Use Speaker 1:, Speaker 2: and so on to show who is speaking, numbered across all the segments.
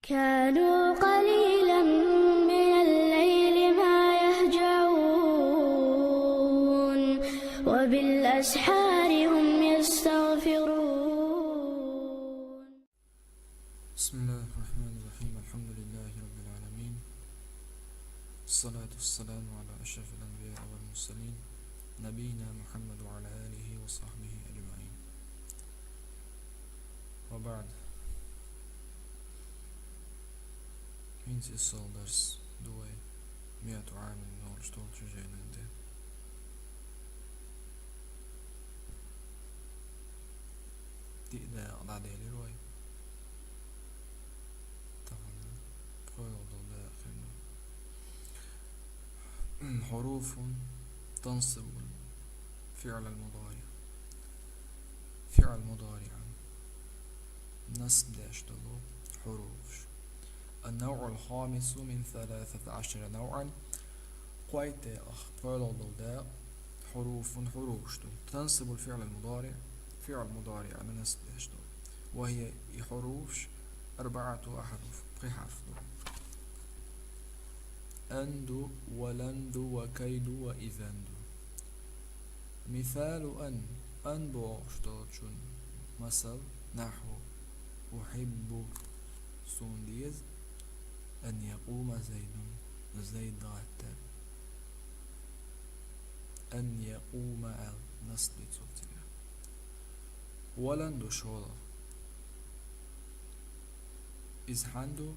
Speaker 1: كانوا قليلا من الليل ما يهجعون وبالأسحار هم يستغفرون.
Speaker 2: بسم الله الرحمن الرحيم. الحمد لله رب العالمين، الصلاة والسلام على أشرف الأنبياء والمرسلين نبينا محمد وعلى آله وصحبه أجمعين، وبعد. Hins Isalders دوي 100 عام من أرسطول جينانده. تقدر أضع لي روي طبعا قول الله آخرنا حروف تنصب الفعل المضارع. فعل مضارع نصب داشتلو حروف. النوع الخامس من 13 نوعا قويت قول الله حروف تنصب الفعل المضارع. فعل مضارع نصب داشتلو وهي حروف 4 أحرف حرف أند ولند وكيد وإذند. مثال أن بوشتوتشن مثل نحو أحب سونديز أن يقوم زيد غتر. أن يقوم نصب صوتها. ولند شولا إزحندو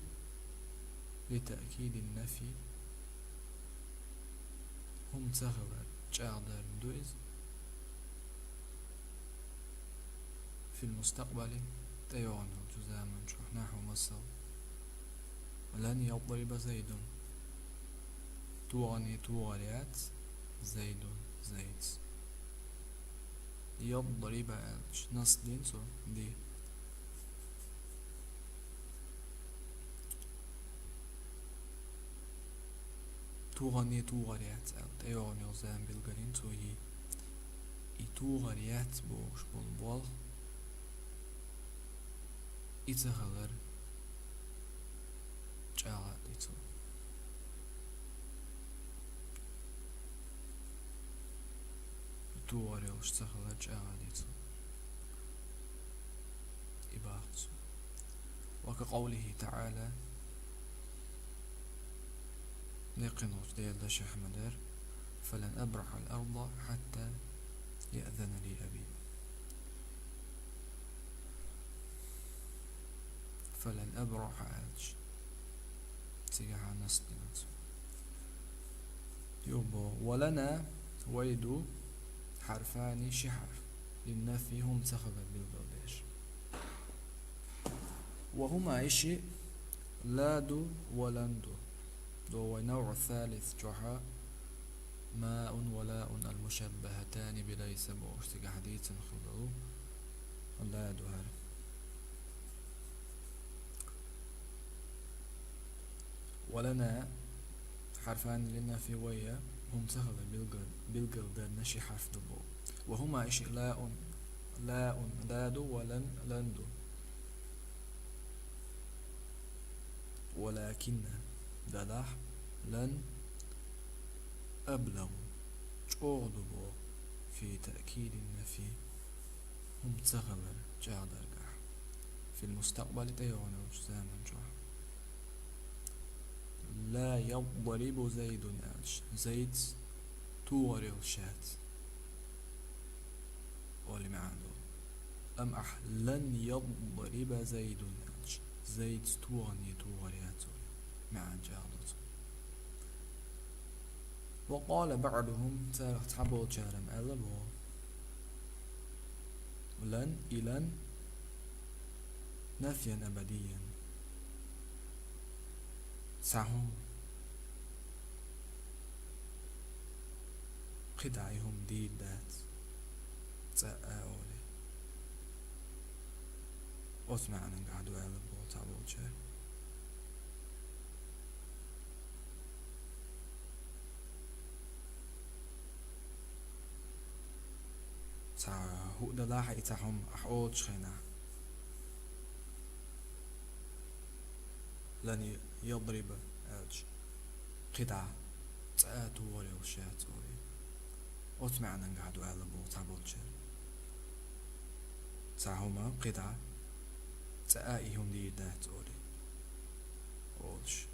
Speaker 2: لتأكيد النفي هم تغبر جاغدر دويز في المستقبل تيوان الجزامن نحو مصر لن يضرب زيد توغريات زيد يضرب نصدين سو دي توغريات تيوان الجزام بالقرين تو هي توغريات بوش بالبول إتغلر جاغد إتو توغريوش تغلر جاغد إتو إباحت. وكقوله تعالى نقنوش ديال دا شيخ مدار فلن أبرح الأرض حتى يأذن لي أبي. فلن أبرح ألج تيجا نصدنات يوبو. ولنا ويدو حرفان حرف للنفي هم تخبر بالبلدش وهما إشي لادو ولندو. دو نوع الثالث جحا ماء ولاء المشبهتان بليس بوشتك حديث خلو لادو هر. ولنا حرفان للنفي ويا هم تخبر بالقلدر نشي حرف دبو وهما إشي لاء لادو ولن لندو. ولكن دلاح لن أبلغ جودبو في تأكيد النفي هم تغبر جادر في المستقبل تيون وجزامن جوح. لا يضرب زيد ألش زيد توغري الشات ولي معندو. أم لن يضرب زيد ألش زيد توغري معن جاغدوت. وقال بعضهم تحبو جارم ألبو لن إلن نفيا أبديا ساهو قدعيهم ديل دات تأولي أسمع أن قعدوا ألبو تحبو جارم هو دلاح إتاهم أحوج خينا لن يضرب قطعة تأتو ولي وشات ولي أتمعنا نقعدو على بو تعبولش تعهما قطعة تأيهم دي دات ولي أولش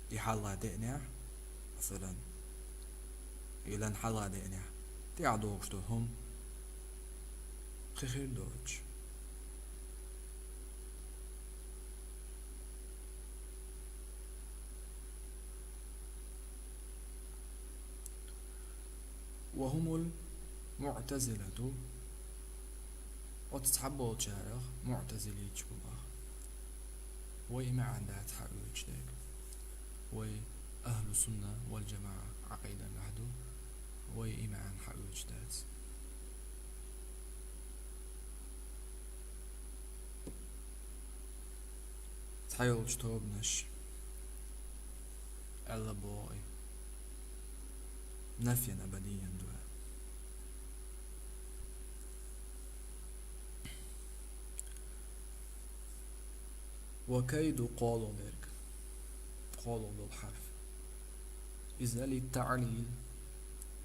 Speaker 2: دي حالة دئنع مثلا إلان حالة دئنع دي عدوش هم خير دوتش وهم المعتزلة وتتحبوا تشارخ معتزلي تشبه وي ما عندها تحقيق ديك وي أهل السنة والجماعة عقيدة لحدو وي إيمان حقيق دات تحيل جتوبنش ألا بوي نفيا أبديا دوا وكيد قالوا ذلك قالوا بالحرف إذا للتعليل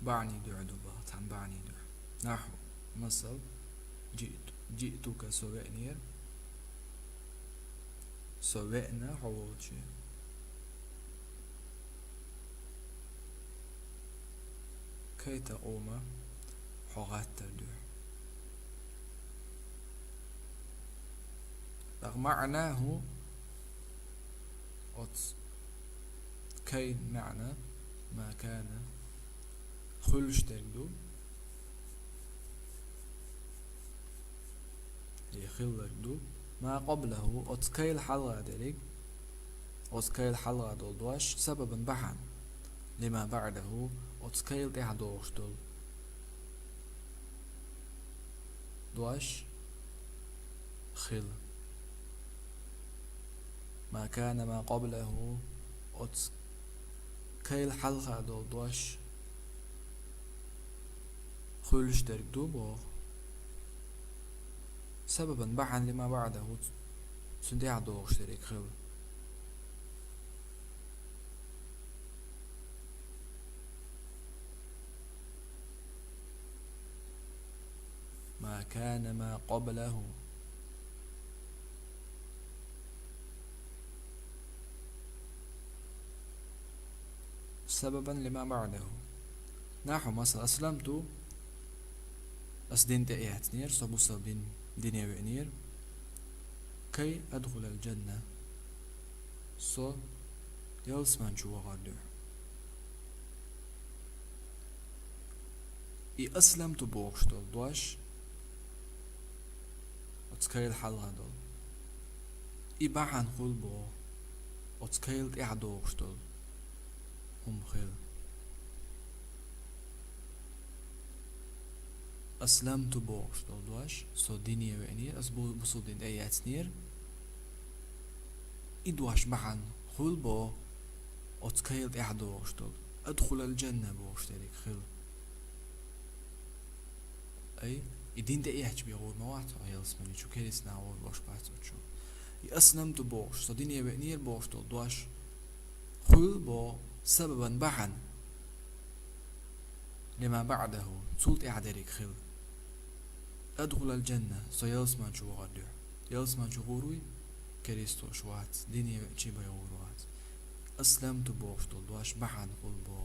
Speaker 2: بعني دعدبات عن بعني دع نحو مثل جئتك سوئنير سوئنا حوالشي كي تقوم حغات تردو معناه كي معنى ما كان خلش تردو يخلردو ما قبله أتكيل حلقة دليك أتكيل حلقة دولدواش سببا بحن لما بعده أتكيل تحدوش دول دواش خل ما كان ما قبله أتكيل حلقة دولدواش خلش تردو بو سببا بحن لما بعده سندي دوغش تريك خل ما كان ما قبله سببا لما بعده نحو مثلا أسلمت أسدين تأيهت نير صبوصة بين دنيا وإنير كي أدخل الجنة سو يلسمان شو غادو إي أسلمت بوغشتل دواش أتكيل حلقة دول إي باحن خل بو أتكيل إعدوغشتل هم خيل أسلمت بوغشتل دواش سو دنيا وإنير أسبو بصو دين أيات نير إي دواش باحن خل بو أتكيل إعدوغشتل أدخل الجنة بوغشتلك خيل أي يدين ده إيه بيقول موات هيلسمني شو كيس ناور باش باتو شو يأسلم تبوش صدين يبنير بوش تودواش خل بو سببا بحن لما بعده سلط إعدارك خل أدخل الجنة سيلسمن شو غادو يلسمن شو غوروي كريستو شوات دين يبنشي بيغوروات أسلم تبوش تودواش بحن خل بو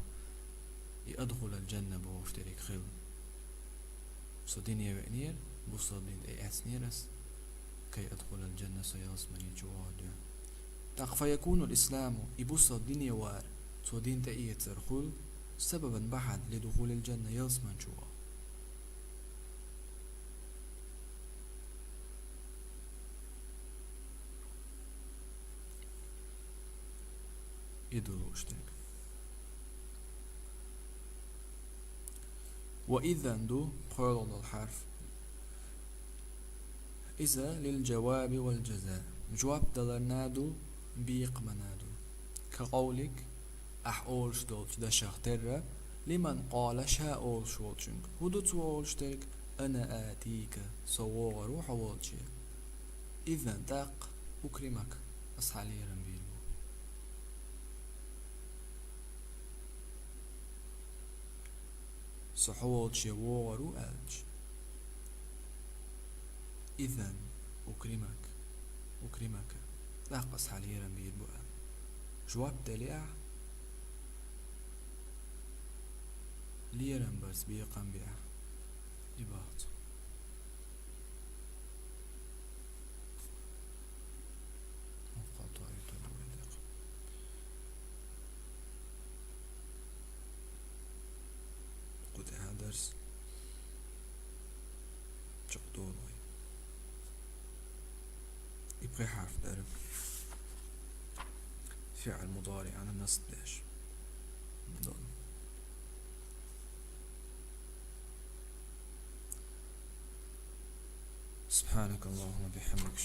Speaker 2: يأدخل الجنة بوش تريك خل صديني بأنير بصدين أي أسنيرس كي أدخل الجنة سيصمني جواد تق فيكون الإسلام يبص الدنيا وار صدين تأية ترخل سببا بحد لدخول الجنة يصمن جوا يدلو اشترك وإذا دو قول الحرف إذا للجواب والجزاء جواب دلرنادو بيق منادو كقولك أحولش دولش دا شختر لمن قال شا أولش ولشنك هدو تو أولشترك أنا آتيك صوغر وحوالشي إذا داق أكرمك أصحى لي رنبيلو صحوات شوار ألج إذا أكرمك داق أصحى لي رنبيلو جواب دليع ليرن بس بيقام بيع إباط قد درس جقدوضي يبقى حرف درب فعل مضارع على النص داش ضل سبحانك اللهم بحمدك